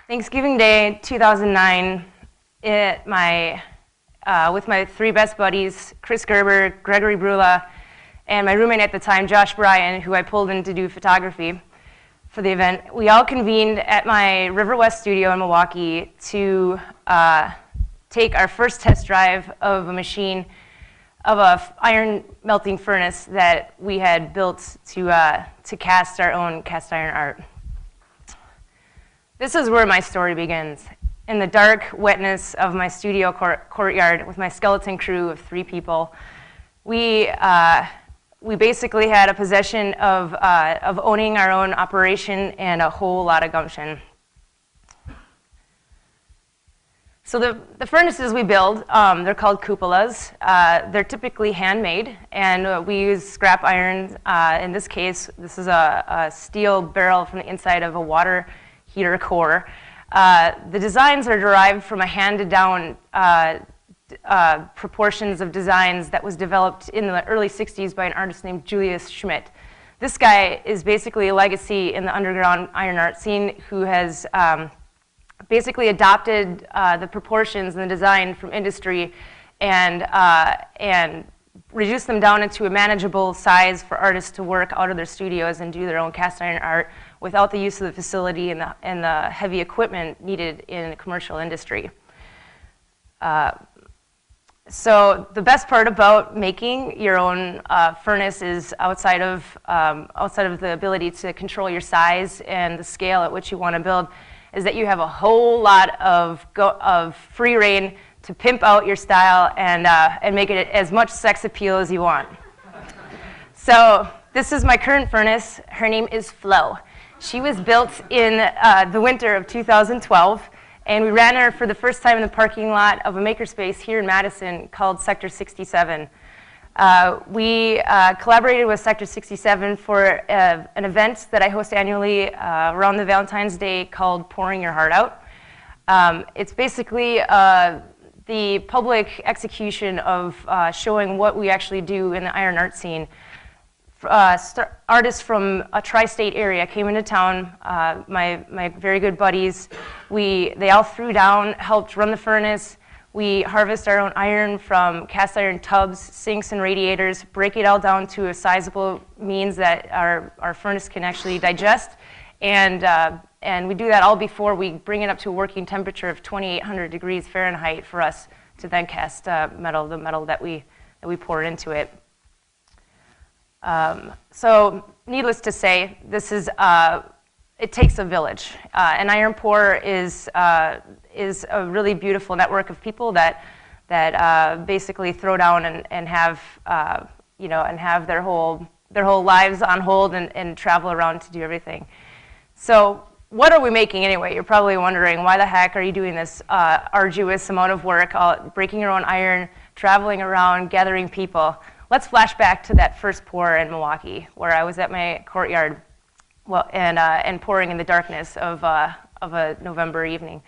Thanksgiving Day 2009, with my three best buddies, Chris Gerber, Gregory Brula, and my roommate at the time, Josh Bryan, who I pulled in to do photography for the event. We all convened at my River West studio in Milwaukee to take our first test drive of a machine, of a iron melting furnace that we had built to cast our own cast iron art. This is where my story begins. In the dark wetness of my studio courtyard with my skeleton crew of 3 people, we basically had a possession of owning our own operation and a whole lot of gumption. So the furnaces we build, they're called cupolas. They're typically handmade, and we use scrap iron. In this case, this is a steel barrel from the inside of a water heater core. The designs are derived from a handed-down proportions of designs that was developed in the early 60s by an artist named Julius Schmidt. This guy is basically a legacy in the underground iron art scene who has basically adopted the proportions and the design from industry and reduced them down into a manageable size for artists to work out of their studios and do their own cast iron art without the use of the facility and the heavy equipment needed in the commercial industry. So the best part about making your own furnace is outside of the ability to control your size and the scale at which you want to build, is that you have a whole lot of free reign to pimp out your style and make it as much sex appeal as you want. So this is my current furnace. Her name is Flo. She was built in the winter of 2012, and we ran her for the first time in the parking lot of a makerspace here in Madison called Sector 67. We collaborated with Sector 67 for an event that I host annually around the Valentine's Day called Pouring Your Heart Out. It's basically the public execution of showing what we actually do in the iron art scene. Artists from a tri-state area came into town, my very good buddies. They all threw down, helped run the furnace. We harvest our own iron from cast iron tubs, sinks, and radiators, break it all down to a sizable means that our furnace can actually digest. And we do that all before we bring it up to a working temperature of 2,800 degrees Fahrenheit for us to then cast the metal that we pour into it. So needless to say, this is it takes a village. An iron pourer is a really beautiful network of people that basically throw down and have their whole lives on hold and travel around to do everything. So what are we making anyway? You're probably wondering, why the heck are you doing this arduous amount of work, breaking your own iron, traveling around, gathering people? Let's flash back to that first pour in Milwaukee, where I was at my courtyard, and pouring in the darkness of a November evening.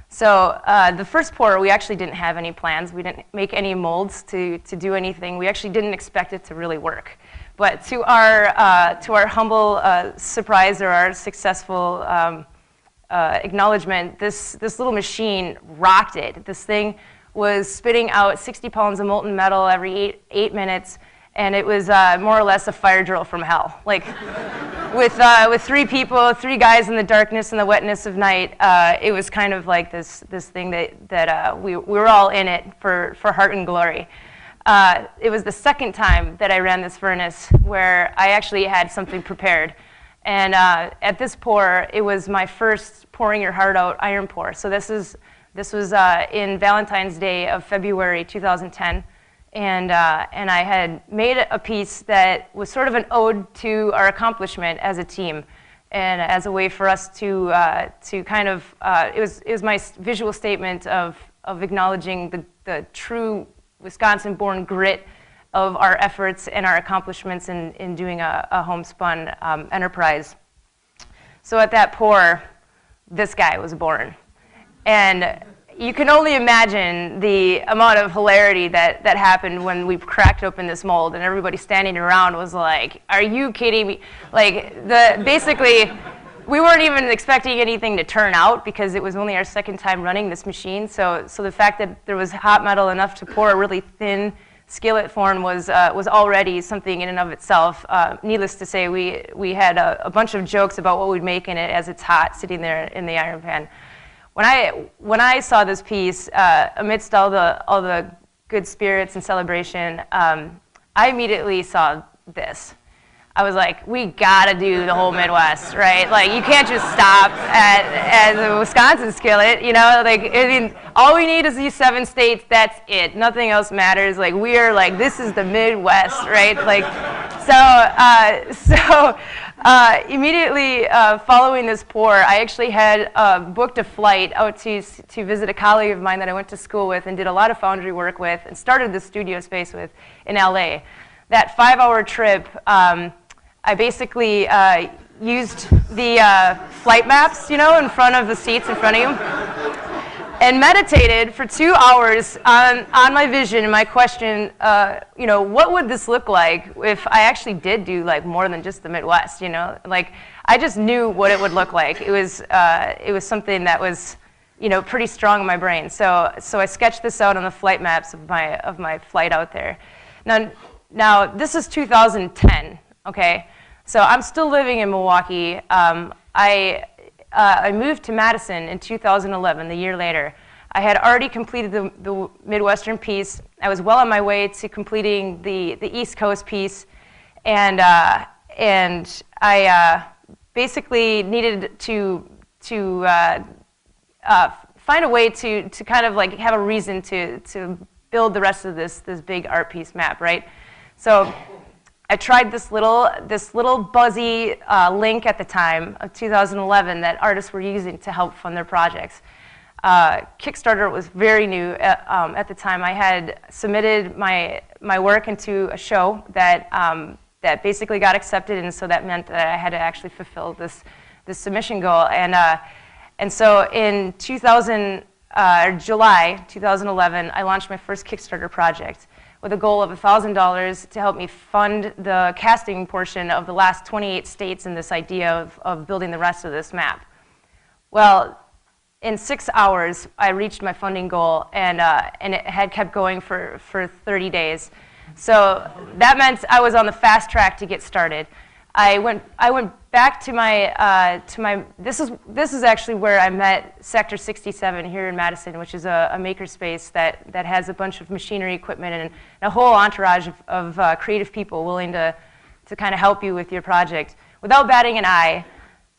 So the first pour, we actually didn't have any plans. We didn't make any molds to do anything. We actually didn't expect it to really work. But to our humble surprise, or our successful acknowledgement, this little machine rocked it. This thing was spitting out 60 pounds of molten metal every 8 minutes, and it was more or less a fire drill from hell. Like, with 3 people, 3 guys in the darkness and the wetness of night, it was kind of like this thing that we were all in it for heart and glory. It was the second time that I ran this furnace where I actually had something prepared. And at this pour, it was my first Pouring Your Heart Out iron pour. So this was in Valentine's Day of February 2010, and I had made a piece that was sort of an ode to our accomplishment as a team, and as a way for us to kind of it was my visual statement of acknowledging the true Wisconsin-born grit of our efforts and our accomplishments in doing a homespun enterprise. So at that pour, this guy was born. And you can only imagine the amount of hilarity that happened when we cracked open this mold and everybody standing around was like, "Are you kidding me?" Like, basically, we weren't even expecting anything to turn out because it was only our second time running this machine. So the fact that there was hot metal enough to pour a really thin skillet form was already something in and of itself. Needless to say, we had a bunch of jokes about what we'd make in it as it's hot, sitting there in the iron pan. When I saw this piece, amidst all the good spirits and celebration, I immediately saw this. I was like, we gotta do the whole Midwest, right? Like, you can't just stop at the Wisconsin skillet, you know? Like, I mean, all we need is these 7 states, that's it. Nothing else matters. Like, we are like, this is the Midwest, right? Like, immediately following this pour, I actually had booked a flight out to visit a colleague of mine that I went to school with and did a lot of foundry work with and started the studio space with in LA. That 5-hour trip, I basically used the flight maps, you know, in front of the seats in front of you, and meditated for 2 hours on my vision and my question, you know, what would this look like if I actually did do like more than just the Midwest, you know? Like, I just knew what it would look like. It was something that was, you know, pretty strong in my brain. So I sketched this out on the flight maps of my flight out there. Now this is 2010, okay? So I'm still living in Milwaukee. I moved to Madison in 2011, the year later. I had already completed the Midwestern piece. I was well on my way to completing the East Coast piece, and I basically needed to find a way to kind of like have a reason to build the rest of this big art piece map, right? So I tried this little buzzy link at the time of 2011 that artists were using to help fund their projects. Kickstarter was very new at the time. I had submitted my work into a show that basically got accepted, and so that meant that I had to actually fulfill this submission goal. And so in July 2011, I launched my first Kickstarter project with a goal of $1,000 to help me fund the casting portion of the last 28 states in this idea of building the rest of this map. Well, in 6 hours, I reached my funding goal, and it had kept going for 30 days. So that meant I was on the fast track to get started. I went back to my this is actually where I met Sector 67 here in Madison, which is a makerspace that has a bunch of machinery, equipment, and a whole entourage of creative people willing to kind of help you with your project. Without batting an eye,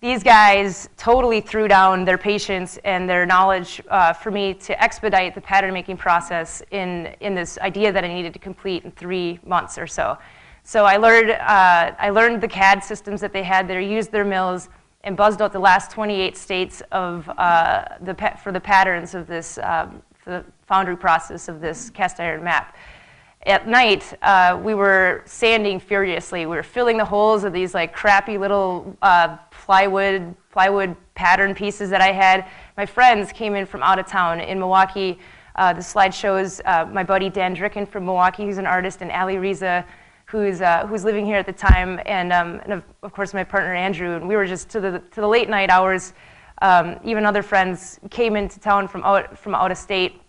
these guys totally threw down their patience and their knowledge for me to expedite the pattern making process in this idea that I needed to complete in 3 months or so. So I learned the CAD systems that they had there, used their mills, and buzzed out the last 28 states of for the patterns of this, for the foundry process of this cast iron map. At night, we were sanding furiously. We were filling the holes of these like crappy little plywood pattern pieces that I had. My friends came in from out of town in Milwaukee. The slide shows my buddy Dan Dricken from Milwaukee, who's an artist, and Alisa who's living here at the time, and of course my partner Andrew, and we were just to the late night hours. Even other friends came into town from out of state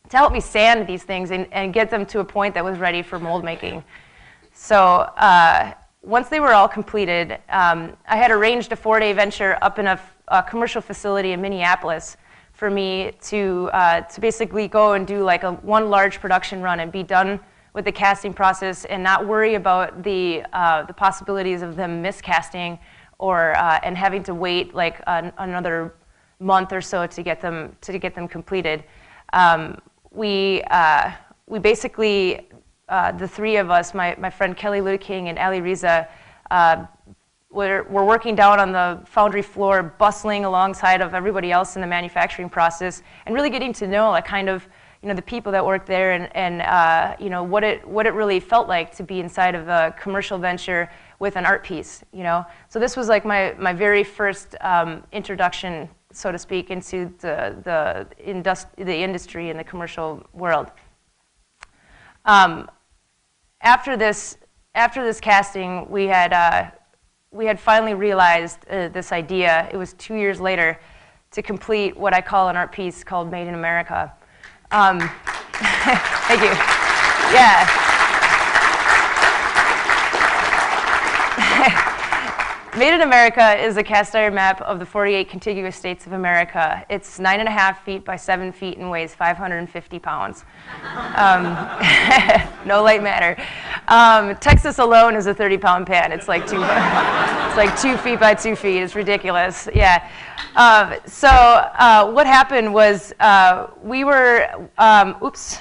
to help me sand these things and get them to a point that was ready for mold making. So once they were all completed, I had arranged a 4-day venture up in a commercial facility in Minneapolis for me to basically go and do like one large production run and be done with the casting process and not worry about the possibilities of them miscasting or and having to wait like another month or so to get them completed. We basically the three of us, my friend Kelly Ludeking and Ali Riza, we're working down on the foundry floor, bustling alongside of everybody else in the manufacturing process, and really getting to know like kind of the people that work there and what it really felt like to be inside of a commercial venture with an art piece. So this was like my very first introduction, so to speak, into the industry and the commercial world. After this casting, we had we had finally realized this idea. It was 2 years later to complete what I call an art piece called Made in America. Thank you. Yeah. Made in America is a cast iron map of the 48 contiguous states of America. It's 9.5 feet by 7 feet and weighs 550 pounds. No light matter. Texas alone is a 30-pound pan. It's like 2 feet by 2 feet. It's ridiculous. Yeah. So what happened was we were, oops.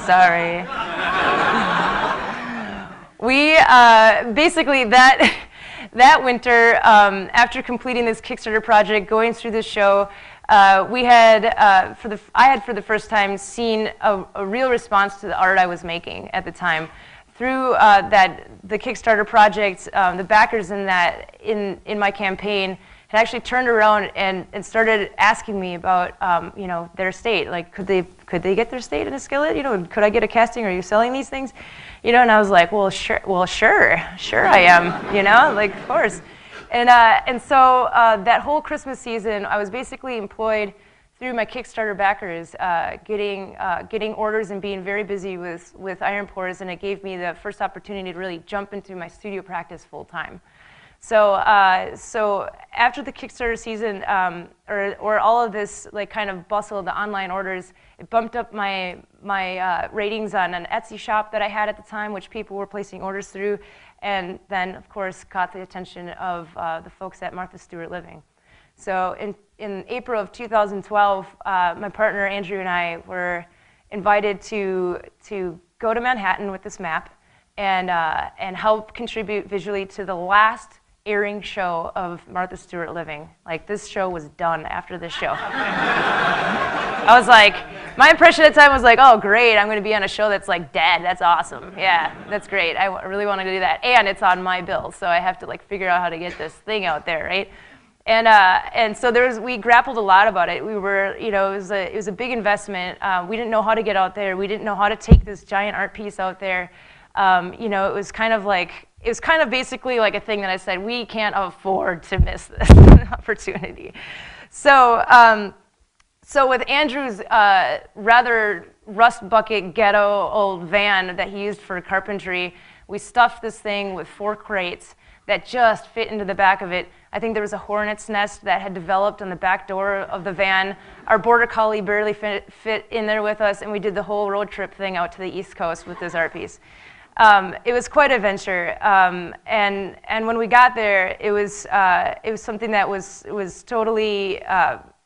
Sorry. We basically that winter, after completing this Kickstarter project, going through this show, I had for the first time seen a real response to the art I was making at the time. Through the Kickstarter project, the backers in my campaign had actually turned around and started asking me about their estate. Like, could they get their estate in a skillet? Could I get a casting? Are you selling these things? And I was like, well, sure I am. Like, of course. And so that whole Christmas season, I was basically employed through my Kickstarter backers, getting orders and being very busy with iron pours, and it gave me the first opportunity to really jump into my studio practice full time. So after the Kickstarter season, or all of this like kind of bustle, the online orders, it bumped up my ratings on an Etsy shop that I had at the time, which people were placing orders through, and then of course caught the attention of the folks at Martha Stewart Living. So in April of 2012, my partner Andrew and I were invited to go to Manhattan with this map and help contribute visually to the last airing show of Martha Stewart Living. Like, this show was done after this show. I was like, my impression at the time was like, oh great, I'm going to be on a show that's like dead. That's awesome. Yeah, that's great. I really want to do that, and it's on my bill, so I have to like figure out how to get this thing out there, right? And so we grappled a lot about it. We were, it was a big investment. We didn't know how to get out there. We didn't know how to take this giant art piece out there. It was kind of basically like a thing that I said, we can't afford to miss this opportunity. So with Andrew's rather rust bucket ghetto old van that he used for carpentry, we stuffed this thing with 4 crates that just fit into the back of it. I think there was a hornet's nest that had developed on the back door of the van. Our border collie barely fit in there with us, and we did the whole road trip thing out to the East Coast with this art piece. It was quite a venture, and when we got there, it was something that was totally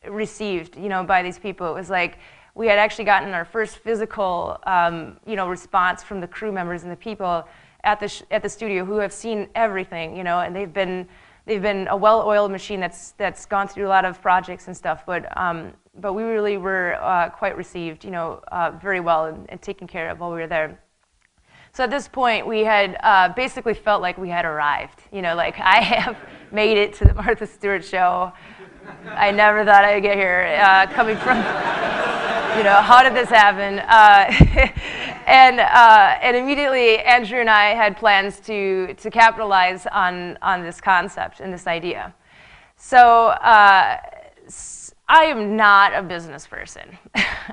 received, by these people. It was like we had actually gotten our first physical, response from the crew members and the people at the studio who have seen everything, and they've been a well-oiled machine that's gone through a lot of projects and stuff, but we really were quite received, very well and taken care of while we were there. So at this point, we had basically felt like we had arrived. Like, I have made it to the Martha Stewart show. I never thought I'd get here. Coming from, how did this happen? And immediately, Andrew and I had plans to capitalize on this concept and this idea. So I am not a business person,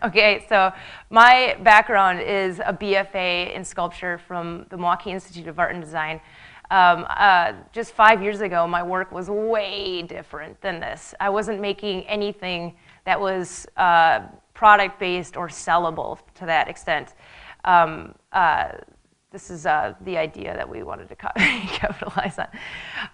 okay? So my background is a BFA in sculpture from the Milwaukee Institute of Art and Design. Just 5 years ago, my work was way different than this. I wasn't making anything that was product-based or sellable to that extent. This is the idea that we wanted to capitalize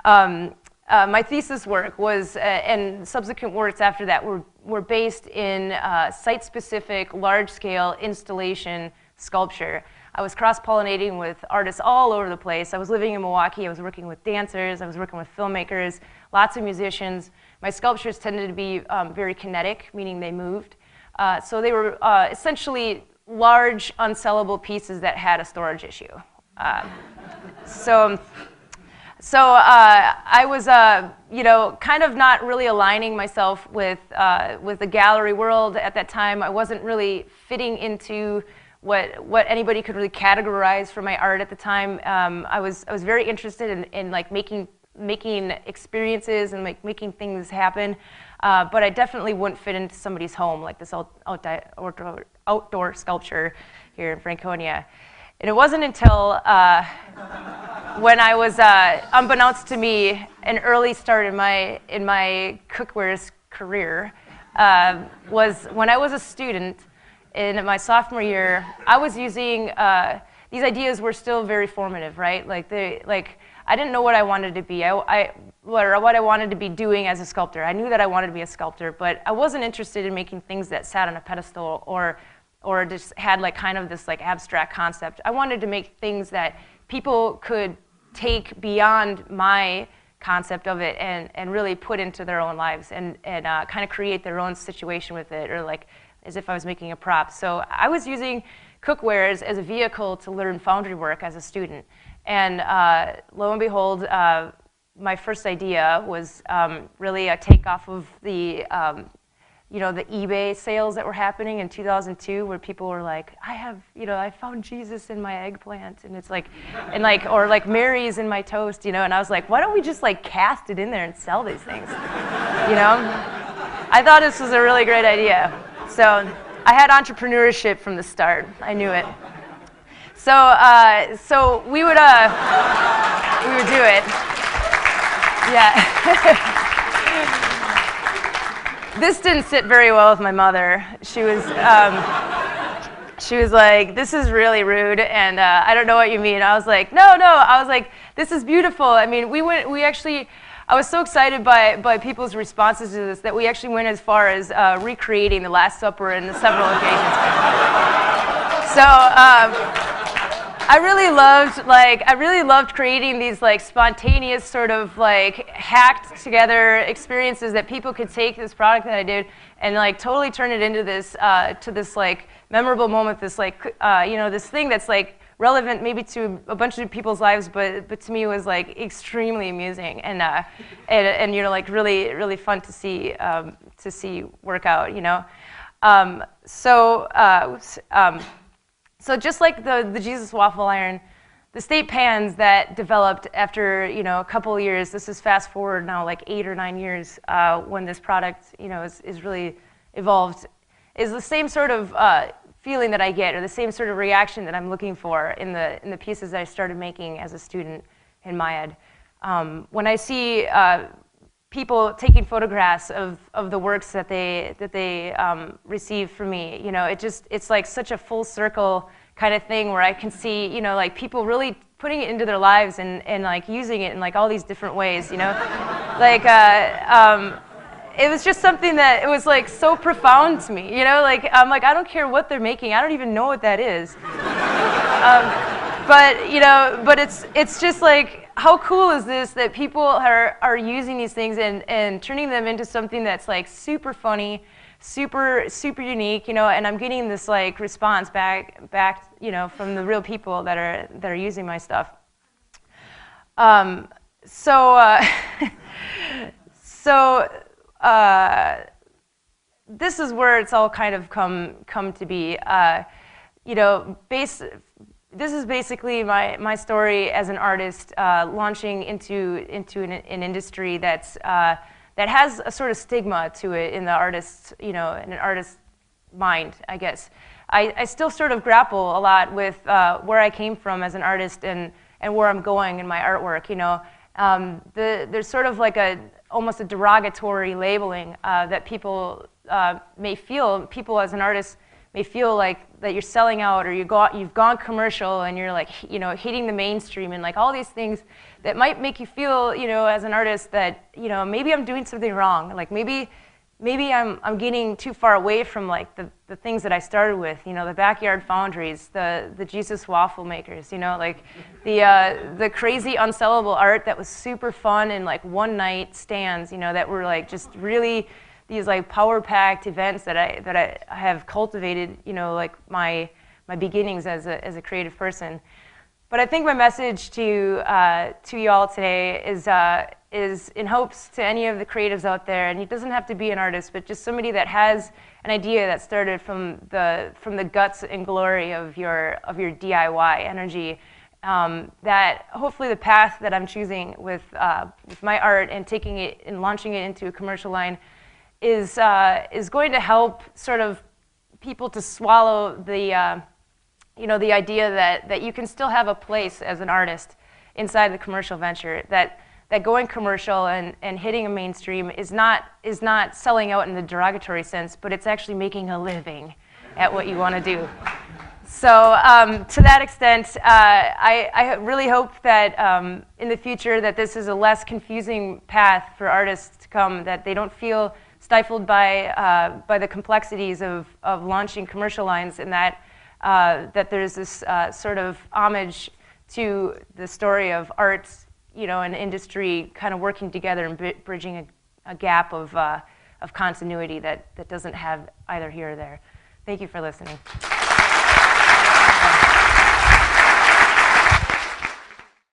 on. My thesis work was, and subsequent works after that were based in site-specific, large-scale installation sculpture. I was cross-pollinating with artists all over the place. I was living in Milwaukee. I was working with dancers. I was working with filmmakers, lots of musicians. My sculptures tended to be very kinetic, meaning they moved. So they were essentially large, unsellable pieces that had a storage issue. So I was, kind of not really aligning myself with the gallery world at that time. I wasn't really fitting into what anybody could really categorize for my art at the time. I was very interested in like making experiences and like making things happen, but I definitely wouldn't fit into somebody's home like this outdoor sculpture here in Franconia. And it wasn't until when I was, unbeknownst to me, an early start in my cookwares career was when I was a student in my sophomore year. I was using these ideas were still very formative, right? Like I didn't know what I wanted to be, what I wanted to be doing as a sculptor. I knew that I wanted to be a sculptor, but I wasn't interested in making things that sat on a pedestal or just had like kind of this like abstract concept. I wanted to make things that people could take beyond my concept of it and really put into their own lives and kind of create their own situation with it, or like as if I was making a prop. So I was using cookwares as a vehicle to learn foundry work as a student. And lo and behold, my first idea was really a takeoff of the the eBay sales that were happening in 2002, where people were like, I found Jesus in my eggplant, and it's like, or like Mary's in my toast, and I was like, why don't we just like cast it in there and sell these things, I thought this was a really great idea. So I had entrepreneurship from the start. I knew it. So we would do it. Yeah. This didn't sit very well with my mother. She was like, this is really rude, and I don't know what you mean. I was like, no. I was like, this is beautiful. I mean, I was so excited by people's responses to this that we actually went as far as recreating the Last Supper in several occasions. So I really loved creating these like spontaneous sort of like hacked together experiences that people could take this product that I did and like totally turn it into this to this like memorable moment, this like this thing that's like relevant maybe to a bunch of people's lives, but to me it was like extremely amusing and like really fun to see work out, So just like the Jesus waffle iron, the state pans that developed after a couple of years, this is fast forward now like 8 or 9 years when this product is really evolved, is the same sort of feeling that I get, or the same sort of reaction that I'm looking for in the pieces that I started making as a student in MyEd. When I see people taking photographs of the works that they receive from me, it's like such a full circle kind of thing where I can see, like people really putting it into their lives and like using it in like all these different ways, like it was just something that it was like so profound to me, like I'm like, I don't care what they're making, I don't even know what that is, but it's just like, how cool is this that people are using these things and turning them into something that's like super funny, super unique, and I'm getting this like response back, from the real people that are using my stuff. This is where it's all kind of come to be. This is basically my story as an artist, launching into an industry that has a sort of stigma to it in the artist's, in an artist's mind, I guess. I still sort of grapple a lot with where I came from as an artist and where I'm going in my artwork. There's sort of like almost a derogatory labeling that people may feel. People as an artist may feel like that you're selling out, or you've gone commercial, and you're like, hitting the mainstream, and like all these things that might make you feel, as an artist that, maybe I'm doing something wrong. Like maybe I'm getting too far away from like the things that I started with, the backyard foundries, the Jesus waffle makers, like the crazy unsellable art that was super fun and like one night stands, that were like just really these like power-packed events that I have cultivated, like my beginnings as a creative person. But I think my message to you all today is in hopes to any of the creatives out there, and it doesn't have to be an artist, but just somebody that has an idea that started from the guts and glory of your DIY energy, that hopefully the path that I'm choosing with my art and taking it and launching it into a commercial line is going to help sort of people to swallow the the idea that you can still have a place as an artist inside the commercial venture, that going commercial and hitting a mainstream is not selling out in the derogatory sense, but it's actually making a living at what you want to do. So to that extent, I really hope that in the future that this is a less confusing path for artists to come, that they don't feel stifled by the complexities of launching commercial lines, and that there's this sort of homage to the story of arts, and industry kind of working together and bridging a gap of continuity that doesn't have either here or there. Thank you for listening.